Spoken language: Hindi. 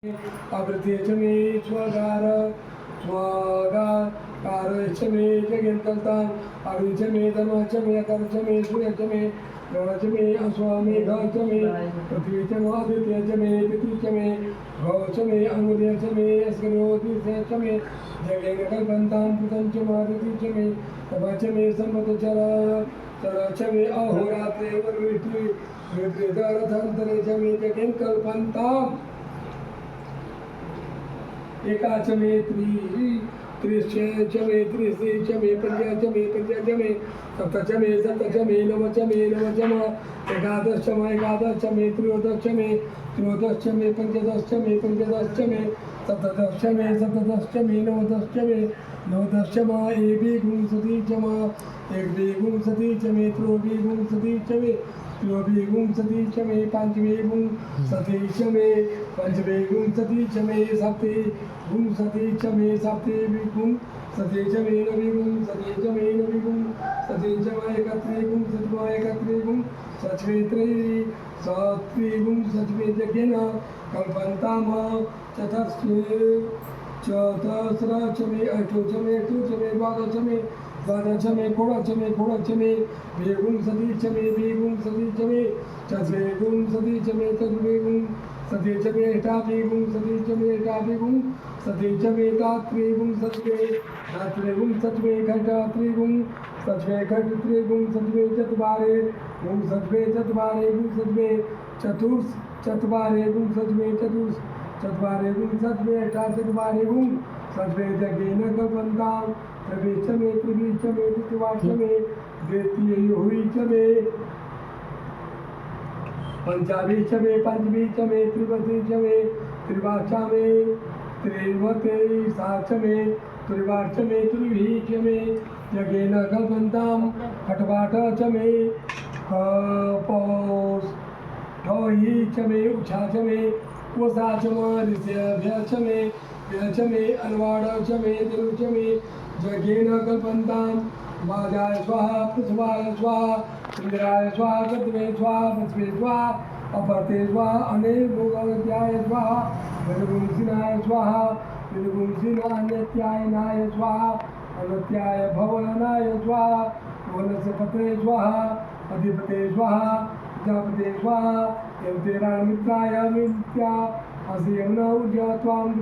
आवृत्ति च मे स्वगार स्वगाकार च मे जगन्तां आरु च मे धर्म च मे अकर च मे सूर्य च मे गण च मे अश्वमेघ च मे पृथ्वी च मे आदित्य च मे पितृ च मे गौ च मे अंगुल्य च मे अस्करोति च मे जगेन कल्पन्तां पुतं च मारुति च मे तप च मे सम्मत चर च मे अहोरात्रे वरुति विपरीतरथान्तरे च मे जगेन कल्पन्ताम् एकाच मे त्रिश्चे च मे त्रिश्री च मे पंच च मे सप्त च मे नव च मे एकादश च मे त्रयोदश च मे पंचदश च मे सप्तदश च मे नवदश च मे एकविंशति च मे त्रयोविंशति च मे त्रयोविंशति च मे पंचविंशति च मे पंचविंशति च मे सप्तविंशति च मे सप्तविंशति च मे नवविंशति च मे नवविंशति च मे एकत्रिविंशति मे जगेन कल्पन्ताम् चतस्र च मे अष्टौ च मे द्वादश च मे षोडश च मे विंशति च मे चतुर्विंशति च मे चतुर्विंशति च मे अष्टाविंशति च मे अष्टाविंशति च मे त्रयोविंशति मे खट्टत्रिविंशति मे खट्टत्रिविंशति मे चत्वारिंशति मे चतुर्विंशति मे चतुर्विंशति मे अष्टाचत्वारिंशति मे जगेन कल्पन्तां त्रयीच मे तृतीया च मे पंचमी च मे त्रिवती च मे त्रिवाचा मे त्रिवतेसा च मे त्रिवाच मे त्रिभी च मे जगेन कल्पन्तां खट्वाट च मे कपौष्ठही च मे उषा च मे वसा च मे ऋषभ्य च मे अन्वाड च मे दिरु च मे जगेन कल्पन्तां वाजाय स्वाहा पृथ्वाय स्वाहा इंद्राय स्वाहा गतवे स्वाहा पृथ्वी स्वाहा अपर्ते स्वाहा अनिर्भोगाय स्वाहा विनुगुंसिनाय स्वाहा विनुगुंसिनान्यत्यायनाय स्वाहा अनत्याय भवनाय स्वाहा वनस्पते स्वाहा अधिपते स्वाहा प्रजापते स्वाहा यन्ते राणमित्राय मित्या अस्य यमुना ऊर्जा त्वां